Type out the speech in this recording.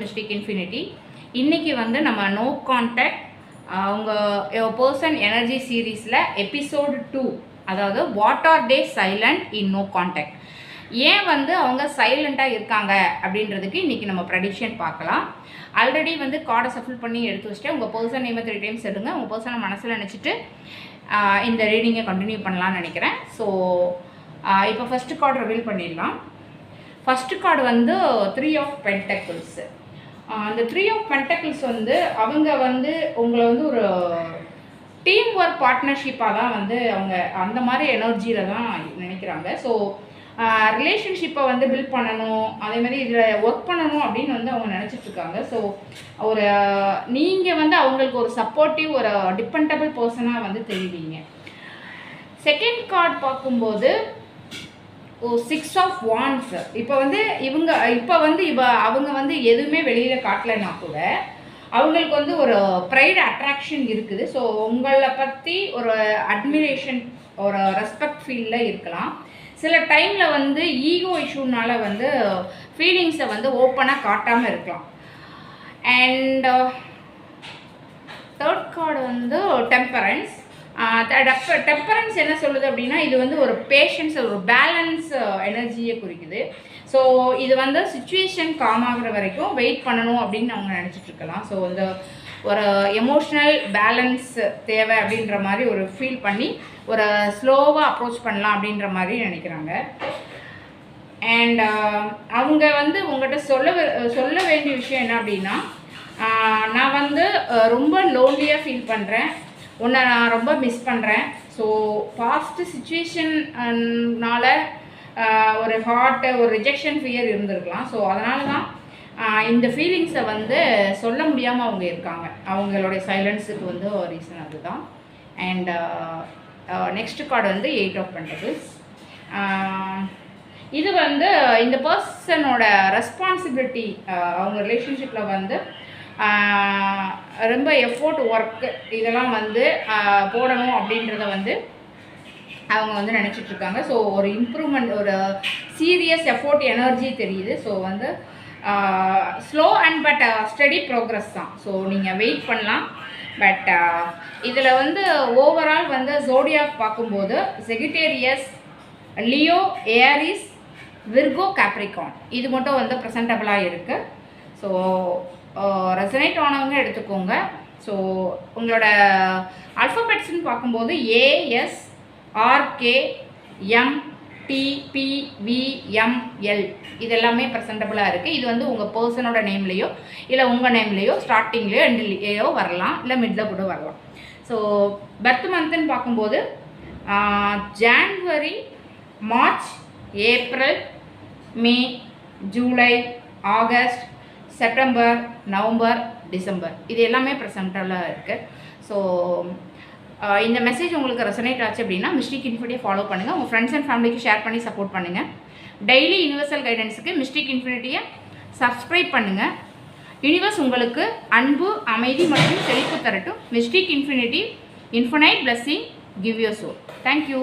Mystic infinity. இன்றைக்கி வந்து நம்ம நோ கான்டாக்ட் உங்கள் பர்சன் எனர்ஜி சீரீஸில் எபிசோடு 2, அதாவது what are they silent in no contact, ஏன் வந்து அவங்க சைலண்ட்டாக இருக்காங்க அப்படின்றதுக்கு இன்றைக்கி நம்ம ப்ரெடிக்ஷன் பார்க்கலாம். ஆல்ரெடி வந்து கார்டை சஃபில் பண்ணி எடுத்து வச்சுட்டு உங்கள் பர்சன் நேமை 3 டைம்ஸ் எடுங்க. உங்கள் பர்சனை மனசில் நினச்சிட்டு இந்த ரீடிங்கை கண்டினியூ பண்ணலான்னு நினைக்கிறேன். ஸோ இப்போ ஃபஸ்ட்டு கார்டு ரிவீல் பண்ணிடலாம். ஃபஸ்ட்டு கார்டு வந்து 3 ஆஃப் பென்டக்கிள்ஸ். அந்த 3 ஆஃப் பென்டக்கிள்ஸ் வந்து அவங்க வந்து உங்களை வந்து ஒரு டீம் ஒர்க் பார்ட்னர்ஷிப்பாக தான் வந்து அவங்க அந்த மாதிரி எனர்ஜியில் தான் நினைக்கிறாங்க. ஸோ ரிலேஷன்ஷிப்பை வந்து பில்ட் பண்ணணும், அதே மாதிரி இதில் ஒர்க் பண்ணணும் அப்படின்னு வந்து அவங்க நினச்சிட்ருக்காங்க. ஸோ ஒரு நீங்கள் வந்து அவங்களுக்கு ஒரு சப்போர்ட்டிவ், ஒரு டிபெண்டபிள் பர்சனாக வந்து தெரிவிங்க. செகண்ட் கார்டு பார்க்கும்போது 6 ஆஃப் வான்ஸ். இப்போ வந்து அவங்க வந்து எதுவுமே வெளியில் காட்டலைன்னா கூட அவங்களுக்கு வந்து ஒரு ப்ரைட் அட்ராக்ஷன் இருக்குது. ஸோ உங்களை பற்றி ஒரு அட்மிரேஷன், ஒரு ரெஸ்பெக்ட் ஃபீலில் இருக்கலாம். சில டைமில் வந்து ஈகோ இஷ்யூனால வந்து ஃபீலிங்ஸை வந்து ஓப்பனாக காட்டாமல் இருக்கலாம். அண்ட் தேர்ட் கார்டு வந்து டெம்பரன்ஸ். டெம்பரன்ஸ் என்ன சொல்லுது அப்படின்னா, இது வந்து ஒரு பேஷன்ஸ், ஒரு பேலன்ஸ் எனர்ஜியை குறிக்குது. ஸோ இது வந்து சிச்சுவேஷன் காம் ஆகிற வரைக்கும் வெயிட் பண்ணணும் அப்படின்னு அவங்க நினச்சிட்ருக்கலாம். ஸோ இந்த ஒரு எமோஷ்னல் பேலன்ஸ் தேவை அப்படின்ற மாதிரி ஒரு ஃபீல் பண்ணி ஒரு ஸ்லோவாக அப்ரோச் பண்ணலாம் அப்படின்ற மாதிரி நினைக்கிறாங்க. அண்ட் அவங்க வந்து உங்கள்கிட்ட சொல்ல வேண்டிய விஷயம் என்ன அப்படின்னா, நான் வந்து ரொம்ப லோன்லியாக ஃபீல் பண்ணுறேன், உன்னை நான் ரொம்ப மிஸ் பண்ணுறேன். ஸோ பாஸ்ட்டு சிச்சுவேஷன்னால ஒரு ஒரு ரிஜெக்ஷன் ஃபியர் இருந்திருக்கலாம். ஸோ அதனால தான் இந்த ஃபீலிங்ஸை வந்து சொல்ல முடியாமல் அவங்க இருக்காங்க. அவங்களுடைய சைலன்ஸுக்கு வந்து ஒரு ரீசன் அதுதான். அண்ட் நெக்ஸ்ட் கார்டு வந்து 8 ஆஃப் பென்டக்கிள்ஸ். இது வந்து இந்த பர்சனோட ரெஸ்பான்சிபிலிட்டி, அவங்க ரிலேஷன்ஷிப்பில் வந்து ரொம்ப எஃபோர்ட், ஒர்க்கு இதெல்லாம் வந்து போடணும் அப்படின்றத வந்து அவங்க வந்து நினச்சிட்ருக்காங்க. ஸோ ஒரு இம்ப்ரூவ்மெண்ட், ஒரு சீரியஸ் எஃபோர்ட் எனர்ஜி தெரியுது. ஸோ வந்து slow and but study progress தான். ஸோ நீங்கள் வெயிட் பண்ணலாம். பட் இதில் வந்து ஓவரால் வந்து ஜோடியாக் பார்க்கும்போது செகிட்டேரியஸ், லியோ, ஏரிஸ், விர்கோ, கேப்ரிகான் இது மட்டும் வந்து ப்ரெசன்டபிளாக இருக்குது. ஸோ ரெசனேட் ஆனவங்க எடுத்துக்கோங்க. ஸோ உங்களோட ஆல்ஃபபெட்ஸ்ன்னு பார்க்கும்போது ஏஎஸ், ஆர்கே, எம், TPVML இது எல்லாமே ப்ரெசென்டபிளாக இருக்குது. இது வந்து உங்கள் பர்சனோட நேம்லேயோ இல்லை உங்கள் நேம்லேயோ ஸ்டார்டிங்லேயோ எண்ட்லேயோ வரலாம், இல்லை மிடில் கூட வரலாம். ஸோ பர்த் மந்த்துன்னு பார்க்கும்போது January, March, April, May, July, August, September, November, December இது எல்லாமே ப்ரெசென்டபிளாக இருக்குது. ஸோ இந்த மெசேஜ் உங்களுக்கு ரெசனேட் ஆச்சு அப்படின்னா மிஸ்டிக் இன்ஃபினிட்டியை ஃபாலோ பண்ணுங்கள். உங்கள் ஃப்ரெண்ட்ஸ் அண்ட் ஃபேமிலிக்கு ஷேர் பண்ணி சப்போர்ட் பண்ணுங்கள். டெய்லி யூனிவர்சல் கைடன்ஸுக்கு மிஸ்டிக் இன்ஃபினிட்டியை சப்ஸ்கிரைப் பண்ணுங்கள். யூனிவர்ஸ் உங்களுக்கு அன்பு, அமைதி மற்றும் செழிப்பு தரட்டும். Mystic infinity, infinite blessing, give your soul. Thank you.